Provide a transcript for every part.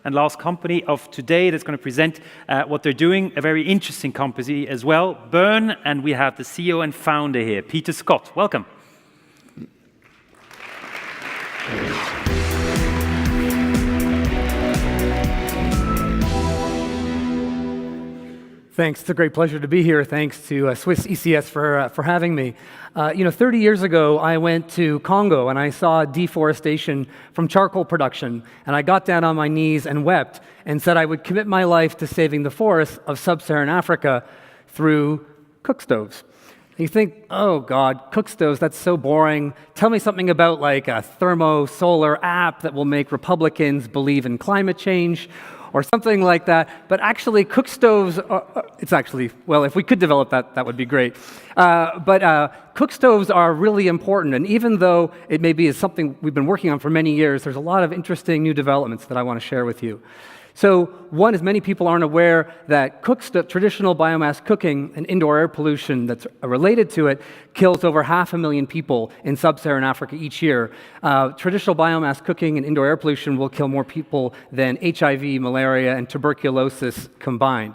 and last company of today that's going to present what they're doing, a very interesting company as well, Burn, and we have the CEO and founder here, Peter Scott. Welcome. Thanks. It's a great pleasure to be here. Thanks to Swissecs for having me. 30 years ago, I went to Congo and I saw deforestation from charcoal production. And I got down on my knees and wept and said I would commit my life to saving the forests of sub-Saharan Africa through cook stoves. And you think, oh God, cook stoves, that's so boring. Tell me something about like a thermo-solar app that will make Republicans believe in climate change, or something like that. But actually, cook stoves, if we could develop that, that would be great. But cook stoves are really important. And even though it maybe is something we've been working on for many years, there's a lot of interesting new developments that I want to share with you. So one is many people aren't aware that traditional biomass cooking and indoor air pollution that's related to it kills over 500,000 people in sub-Saharan Africa each year. Traditional biomass cooking and indoor air pollution will kill more people than HIV, malaria, and tuberculosis combined.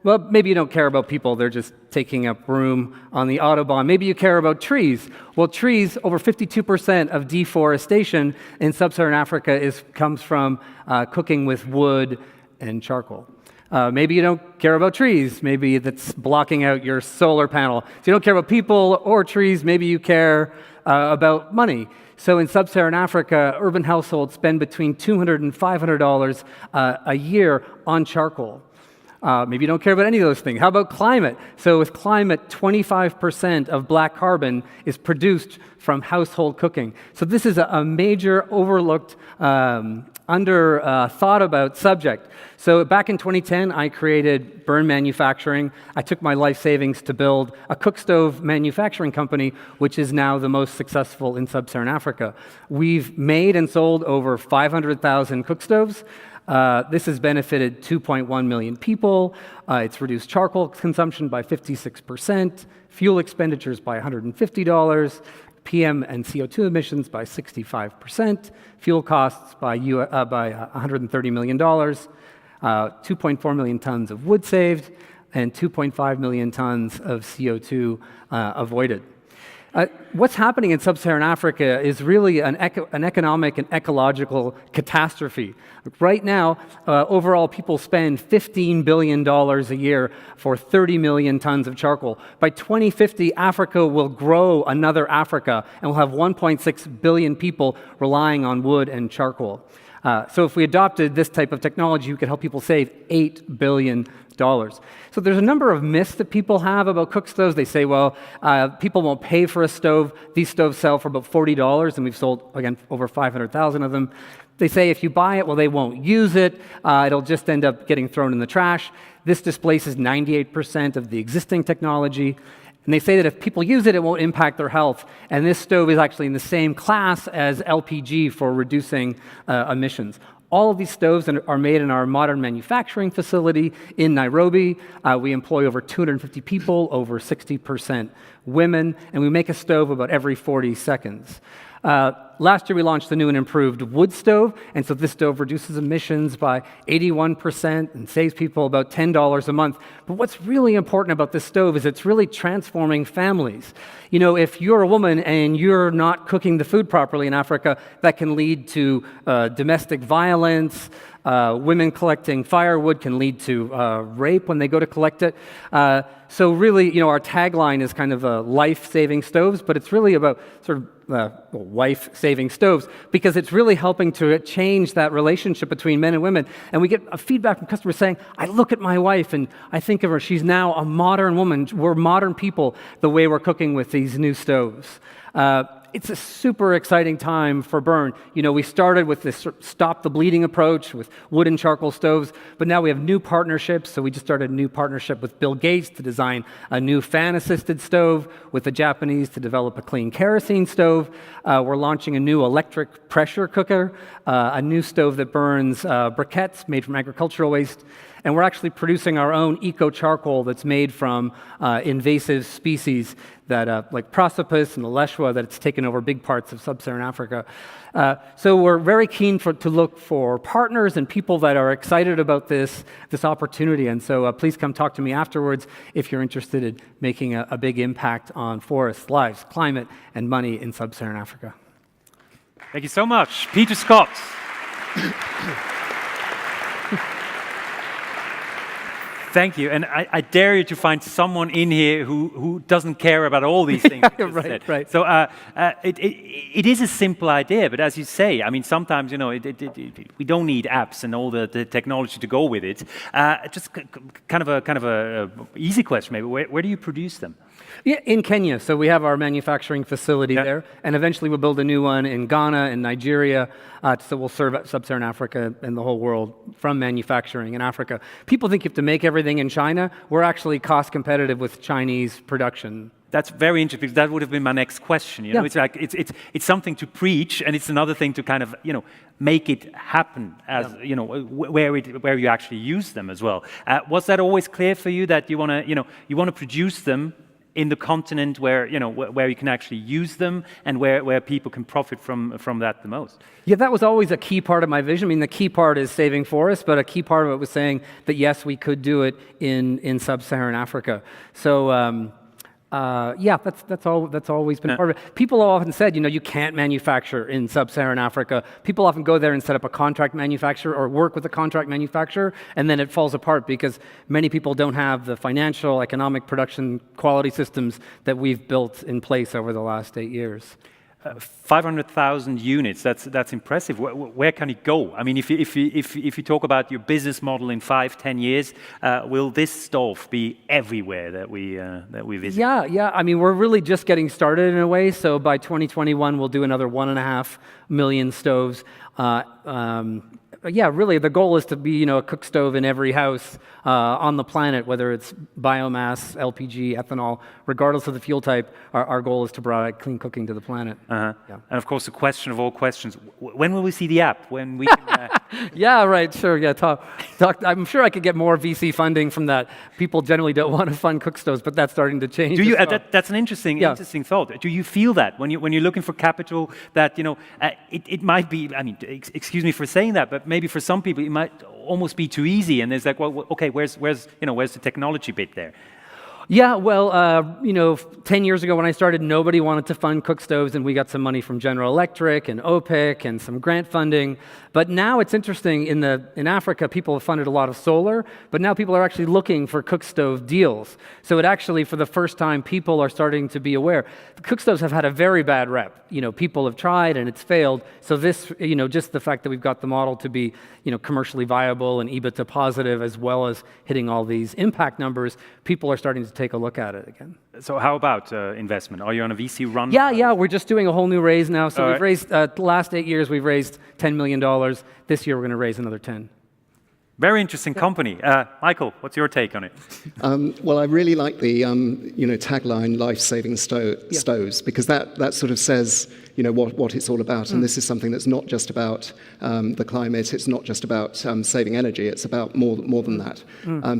Well, maybe you don't care about people, they're just taking up room on the Autobahn. Maybe you care about trees. Well, trees, over 52% of deforestation in sub-Saharan Africa comes from cooking with wood and charcoal. Maybe you don't care about trees. Maybe that's blocking out your solar panel. So you don't care about people or trees. Maybe you care about money. So in sub-Saharan Africa, urban households spend between $200 and $500 a year on charcoal. Maybe you don't care about any of those things. How about climate? So with climate, 25% of black carbon is produced from household cooking. So this is a major overlooked, thought about subject. So back in 2010, I created Burn Manufacturing. I took my life savings to build a cook stove manufacturing company, which is now the most successful in sub-Saharan Africa. We've made and sold over 500,000 cook stoves. This has benefited 2.1 million people. It's reduced charcoal consumption by 56%, fuel expenditures by $150, PM and CO2 emissions by 65%, fuel costs by $130 million, 2.4 million tons of wood saved, and 2.5 million tons of CO2 avoided. What's happening in sub-Saharan Africa is really an economic and ecological catastrophe. Right now, overall, people spend $15 billion a year for 30 million tons of charcoal. By 2050, Africa will grow another Africa, and we'll have 1.6 billion people relying on wood and charcoal. So if we adopted this type of technology, we could help people save $8 billion. So there's a number of myths that people have about cook stoves. They say, well, people won't pay for a stove. These stoves sell for about $40, and we've sold, again, over 500,000 of them. They say if you buy it, well, they won't use it. It'll just end up getting thrown in the trash. This displaces 98% of the existing technology. And they say that if people use it, it won't impact their health. And this stove is actually in the same class as LPG for reducing emissions. All of these stoves are made in our modern manufacturing facility in Nairobi. We employ over 250 people, over 60% women, and we make a stove about every 40 seconds. Last year, we launched the new and improved wood stove, and so this stove reduces emissions by 81% and saves people about $10 a month. But what's really important about this stove is it's really transforming families. You know, if you're a woman and you're not cooking the food properly in Africa, that can lead to domestic violence. Women collecting firewood can lead to rape when they go to collect it. So really, you know, our tagline is kind of life-saving stoves, but it's really about sort of wife-saving stoves because it's really helping to change that relationship between men and women. And we get a feedback from customers saying, I look at my wife and I think of her, she's now a modern woman. We're modern people the way we're cooking with these new stoves. It's a super exciting time for Burn. You know, we started with this stop the bleeding approach with wood and charcoal stoves, but now we have new partnerships. So we just started a new partnership with Bill Gates to design a new fan-assisted stove, with the Japanese to develop a clean kerosene stove. We're launching a new electric pressure cooker, a new stove that burns briquettes made from agricultural waste. And we're actually producing our own eco-charcoal that's made from invasive species like Prosopis and the Leshwa, that it's taken over big parts of sub-Saharan Africa. So we're very keen to look for partners and people that are excited about this opportunity. And so please come talk to me afterwards if you're interested in making a big impact on forests, lives, climate, and money in sub-Saharan Africa. Thank you so much. Peter Scott. Thank you, and I dare you to find someone in here who doesn't care about all these things. Right. So it is a simple idea, but as you say, I mean, sometimes we don't need apps and all the technology to go with it. Just kind of a easy question, maybe. Where do you produce them? Yeah, in Kenya. So we have our manufacturing facility there, and eventually we'll build a new one in Ghana and Nigeria. So we'll serve sub-Saharan Africa and the whole world from manufacturing in Africa. People think you have to make everything in China. We're actually cost competitive with Chinese production. That's very interesting, because that would have been my next question. You know, it's like it's something to preach, and it's another thing to kind of make it happen as where you actually use them as well. Was that always clear for you that you want to produce them in the continent where where you can actually use them and where people can profit from that the most? Yeah, that was always a key part of my vision. I mean, the key part is saving forests, but a key part of it was saying that yes, we could do it in sub-Saharan Africa. So that's always been part of it. People have often said, you can't manufacture in sub-Saharan Africa. People often go there and set up a contract manufacturer or work with a contract manufacturer, and then it falls apart because many people don't have the financial, economic, production, quality systems that we've built in place over the last 8 years. 500,000 units, that's impressive. Where can it go? I mean, if you talk about your business model in 5-10 years, will this stove be everywhere that we visit? Yeah. I mean, we're really just getting started in a way. So by 2021, we'll do another 1.5 million stoves. Really, the goal is to be, a cook stove in every house on the planet, whether it's biomass, LPG, ethanol, regardless of the fuel type. Our goal is to provide clean cooking to the planet. And of course, the question of all questions: when will we see the app? When we can? Yeah, right. Sure. Yeah. Talk. I'm sure I could get more VC funding from that. People generally don't want to fund cook stoves, but that's starting to change. Do you? That's an interesting thought. Do you feel that when you're looking for capital, that it might be? I mean, excuse me for saying that, but maybe for some people it might almost be too easy, and there's like, well, okay, where's the technology bit there? Yeah, well, 10 years ago when I started, nobody wanted to fund cook stoves, and we got some money from General Electric and OPIC and some grant funding. But now it's interesting, in Africa, people have funded a lot of solar, but now people are actually looking for cook stove deals. So it actually, for the first time, people are starting to be aware. The cook stoves have had a very bad rep. People have tried and it's failed. So this, just the fact that we've got the model to be, commercially viable and EBITDA positive, as well as hitting all these impact numbers, people are starting to take a look at it again. So how about investment? Are you on a VC run? Yeah, we're just doing a whole new raise now. So we've raised, the last 8 years, we've raised $10 million. This year, we're going to raise another 10. Very interesting company. Michael, what's your take on it? Well, I really like the tagline "life-saving stoves" because that sort of says what it's all about. And this is something that's not just about the climate. It's not just about saving energy. It's about more than that.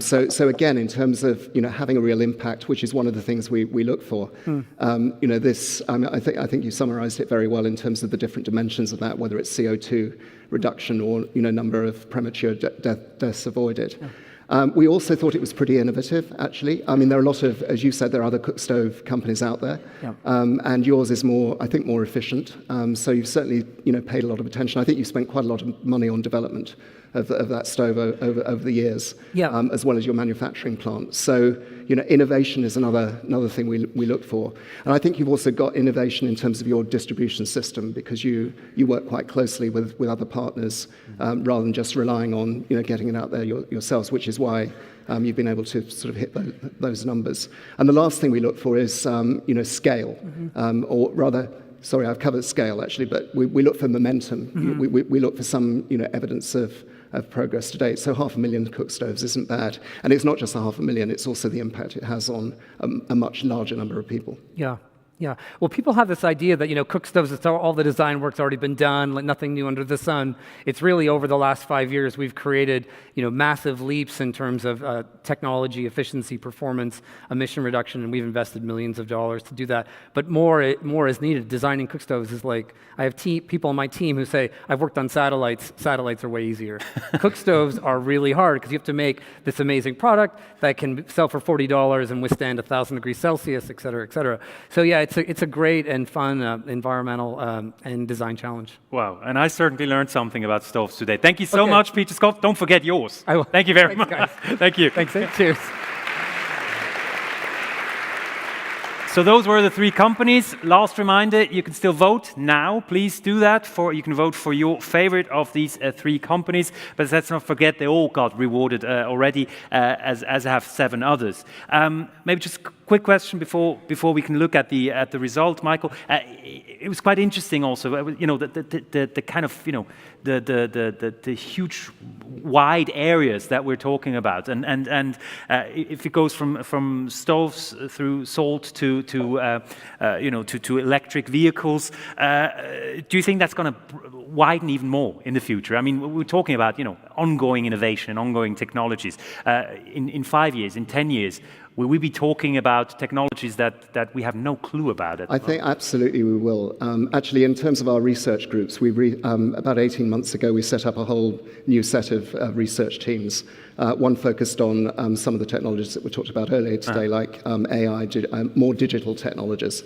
So again, in terms of having a real impact, which is one of the things we look for. This I think you summarised it very well in terms of the different dimensions of that, whether it's CO2 reduction or number of premature deaths avoided. We also thought it was pretty innovative, actually. I mean, there are a lot of, as you said, there are other cook stove companies out there, and yours is more efficient. So you've certainly paid a lot of attention. I think you've spent quite a lot of money on development of that stove over the years, as well as your manufacturing plant. So innovation is another thing we look for. And I think you've also got innovation in terms of your distribution system, because you work quite closely with other partners rather than just relying on getting it out there yourselves, which is why you've been able to sort of hit those numbers. And the last thing we look for is scale, or rather. Sorry, I've covered scale actually, but we look for momentum. We look for some evidence of progress to date. So 500,000 cook stoves isn't bad, and it's not just the 500,000; it's also the impact it has on a much larger number of people. Yeah. Yeah. Well, people have this idea that, cook stoves, it's all the design work's already been done, like nothing new under the sun. It's really over the last 5 years, we've created, massive leaps in terms of technology, efficiency, performance, emission reduction, and we've invested millions of dollars to do that. But more is needed. Designing cook stoves is like, I have people on my team who say, I've worked on satellites. Satellites are way easier. Cook stoves are really hard because you have to make this amazing product that can sell for $40 and withstand 1,000 degrees Celsius, et cetera, et cetera. So yeah, it's a great and fun environmental and design challenge. Wow, and I certainly learned something about stoves today. Thank you so much, Peter Scott. Don't forget yours. I will. Thank you very Thanks, much. guys. Thank you. Thanks. Cheers. So those were the 3 companies. Last reminder, you can still vote now. Please do that. You can vote for your favorite of these 3 companies. But let's not forget they all got rewarded already, as have 7 others. Maybe just a quick question before we can look at the result, Michael. It was quite interesting also. The kind of the huge wide areas that we're talking about, and if it goes from stoves through salt to electric vehicles, do you think that's going to widen even more in the future? I mean, we're talking about ongoing innovation and ongoing technologies. In 5 years, in 10 years, will we be talking about technologies that we have no clue about? I think absolutely we will. Actually, in terms of our research groups, about 18 months ago, we set up a whole new set of research teams. One focused on some of the technologies that we talked about earlier today, like AI, more digital technologies,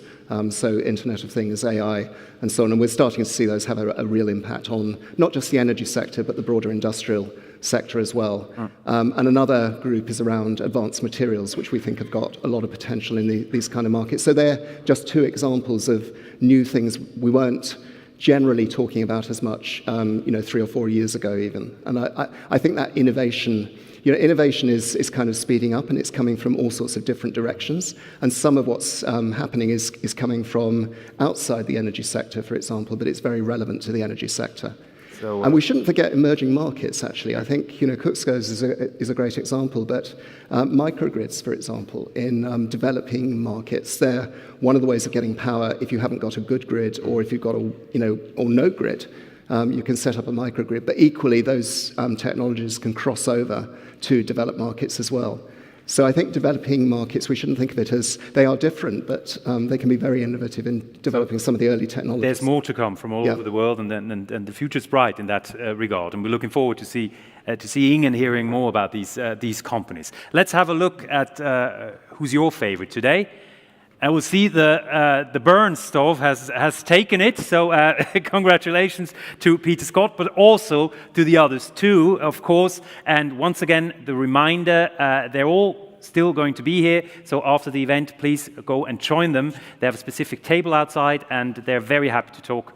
so Internet of Things, AI, and so on. And we're starting to see those have a real impact on not just the energy sector, but the broader industrial sector as well. And another group is around advanced materials, which we think have got a lot of potential in these kind of markets. So they're just 2 examples of new things we weren't generally talking about as much, 3 or 4 years ago even. And I think that innovation is kind of speeding up, and it's coming from all sorts of different directions. And some of what's happening is coming from outside the energy sector, for example, but it's very relevant to the energy sector. And we shouldn't forget emerging markets, actually. I think, cook stoves is a great example, but microgrids, for example, in developing markets, they're one of the ways of getting power if you haven't got a good grid, or if you've got or no grid. You can set up a microgrid, but equally those technologies can cross over to developed markets as well. So I think developing markets, we shouldn't think of it as they are different, but they can be very innovative in developing some of the early technologies. There's more to come from all over the world, and the future's bright in that regard. And we're looking forward to seeing and hearing more about these companies. Let's have a look at who's your favorite today. And we'll see the Burn stove has taken it, so congratulations to Peter Scott, but also to the others too, of course. And once again, the reminder, they're all still going to be here, so after the event, please go and join them. They have a specific table outside, and they're very happy to talk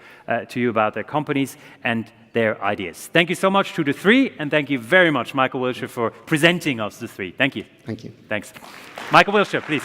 to you about their companies and their ideas. Thank you so much to the 3, and thank you very much, Michael Wilshire, for presenting us the 3. Thank you. Thank you. Thanks. Michael Wilshire, please.